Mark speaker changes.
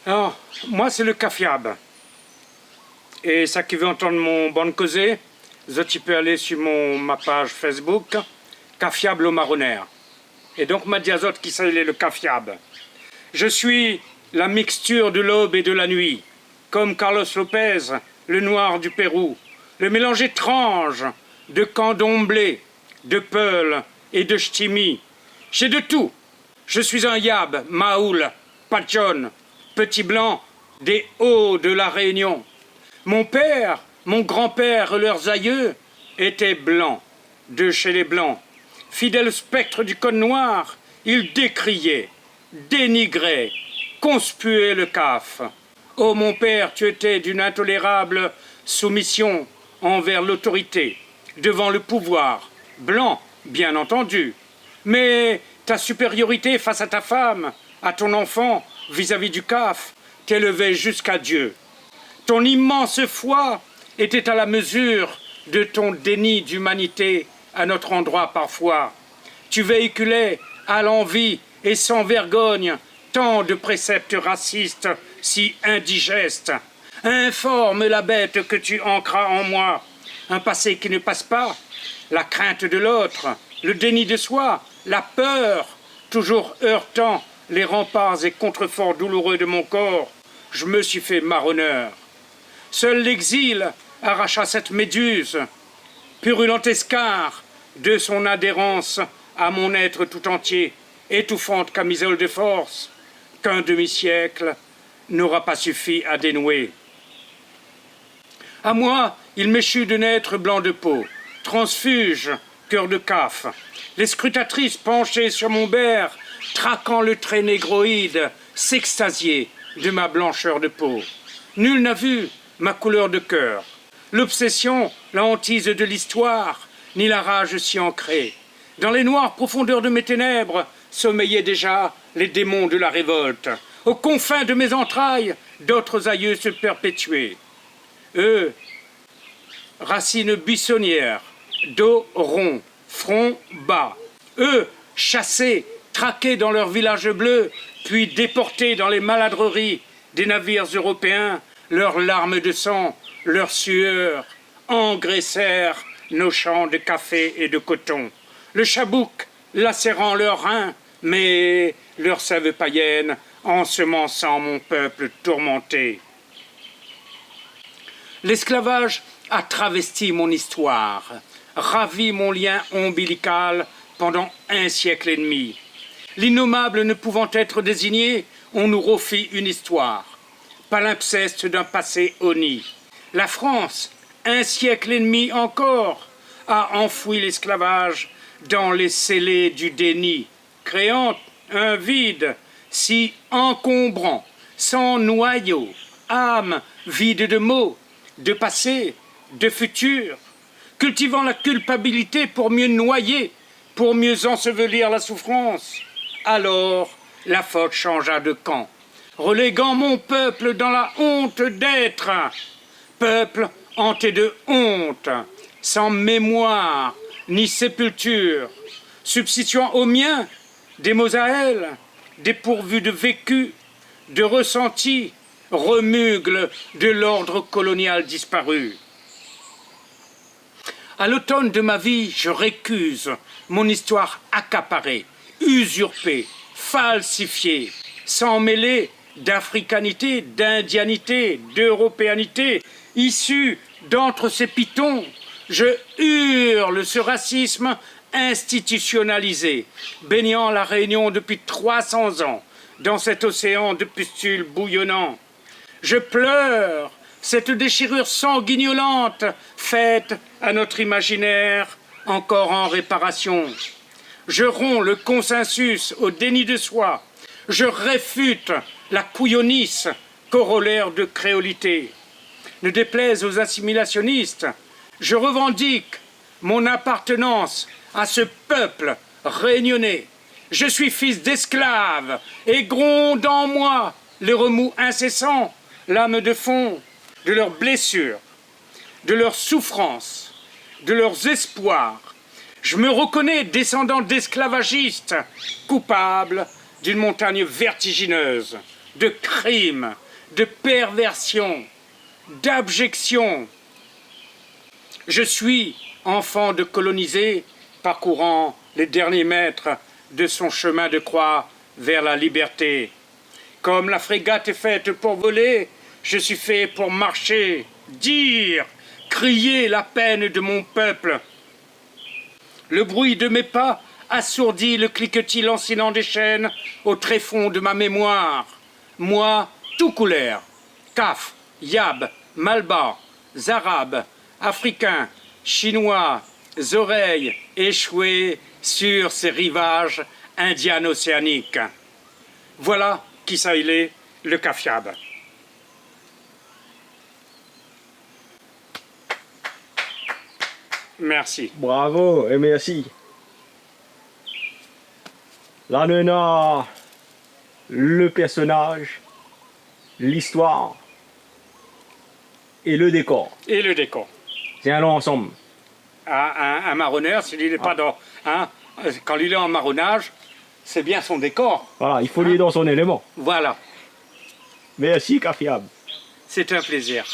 Speaker 1: Alors, moi, c'est le Cafiab. Et ça qui veut entendre mon bon causé, tu peux aller sur ma page Facebook, Cafiab le marronnaire. Et donc, ma diazote qui s'appelle le Cafiab. Je suis la mixture de l'aube et de la nuit, comme Carlos Lopez, le noir du Pérou, le mélange étrange de candomblé, de peul et de ch'timi. J'ai de tout. Je suis un yab, maoul, pachon, petit blanc des hauts de la Réunion. Mon père, mon grand-père et leurs aïeux étaient blancs, de chez les blancs. Fidèles spectres du code noir, ils décriaient, dénigraient, conspuaient le CAF. Oh mon père, tu étais d'une intolérable soumission envers l'autorité, devant le pouvoir, blanc, bien entendu. Mais ta supériorité face à ta femme, à ton enfant, vis-à-vis du CAF, t'élevait jusqu'à Dieu. Ton immense foi était à la mesure de ton déni d'humanité à notre endroit parfois. Tu véhiculais à l'envi et sans vergogne tant de préceptes racistes si indigestes. Informe la bête que tu ancras en moi, un passé qui ne passe pas, la crainte de l'autre, le déni de soi, la peur, toujours heurtant les remparts et contreforts douloureux de mon corps. Je me suis fait marronneur. Seul l'exil arracha cette méduse, purulent escar de son adhérence à mon être tout entier, étouffante camisole de force, qu'un demi-siècle n'aura pas suffi à dénouer. À moi, il m'échut de naître blanc de peau, transfuge, cœur de CAF. Les scrutatrices penchées sur mon berre, traquant le trait négroïde, s'extasier de ma blancheur de peau. Nul n'a vu ma couleur de cœur, l'obsession, la hantise de l'histoire, ni la rage si ancrée. Dans les noires profondeurs de mes ténèbres sommeillaient déjà les démons de la révolte. Aux confins de mes entrailles, d'autres aïeux se perpétuaient. Eux, racines buissonnières, dos rond, front bas. Eux, chassés, traqués dans leurs villages bleus, puis déportés dans les maladreries des navires européens, leurs larmes de sang, leurs sueurs, engraissèrent nos champs de café et de coton. Le chabouk lacérant leurs reins, mais leur sève païenne ensemençant mon peuple tourmenté. L'esclavage a travesti mon histoire, ravi mon lien ombilical pendant un siècle et demi. L'innommable ne pouvant être désigné, on nous refit une histoire, palimpseste d'un passé honni. La France, un siècle et demi encore, a enfoui l'esclavage dans les scellés du déni, créant un vide si encombrant, sans noyau, âme vide de mots, de passé, de futur, cultivant la culpabilité pour mieux noyer, pour mieux ensevelir la souffrance. Alors, la faute changea de camp, reléguant mon peuple dans la honte d'être, peuple hanté de honte, sans mémoire ni sépulture, substituant aux miens des mots à elle, dépourvus de vécu, de ressenti, remugles de l'ordre colonial disparu. À l'automne de ma vie, je récuse mon histoire accaparée, usurpée, falsifiée, sans mêler d'africanité, d'indianité, d'européanité, issue d'entre ces pitons. Je hurle ce racisme institutionnalisé, baignant la Réunion depuis 300 ans dans cet océan de pustules bouillonnants. Je pleure cette déchirure sanguignolente faite à notre imaginaire encore en réparation. Je romps le consensus au déni de soi. Je réfute la couillonisse, corollaire de créolité. Ne déplaise aux assimilationnistes, je revendique mon appartenance à ce peuple réunionnais. Je suis fils d'esclaves et gronde en moi les remous incessants, l'âme de fond de leurs blessures, de leurs souffrances, de leurs espoirs. Je me reconnais descendant d'esclavagistes, coupables d'une montagne vertigineuse, de crime, de perversion, d'abjection. Je suis enfant de colonisé, parcourant les derniers mètres de son chemin de croix vers la liberté. Comme la frégate est faite pour voler, je suis fait pour marcher, dire, crier la peine de mon peuple. Le bruit de mes pas assourdit le cliquetis lancinant des chaînes au tréfonds de ma mémoire. Moi, tout couleur, Kaf, Yab, Malba, Zarab, Africain, Chinois, oreilles échouées sur ces rivages indiano-océaniques. Voilà qui ça il est, le Kafiab. Merci.
Speaker 2: Bravo et merci. Là, on a le personnage, l'histoire et le décor.
Speaker 1: Et le décor.
Speaker 2: C'est un ensemble.
Speaker 1: Un marronneur, s'il n'est pas dans... Hein, quand il est en marronnage, c'est bien son décor.
Speaker 2: Voilà, il faut lui dans son élément.
Speaker 1: Voilà,
Speaker 2: Merci, Kafiab.
Speaker 1: c'est un plaisir.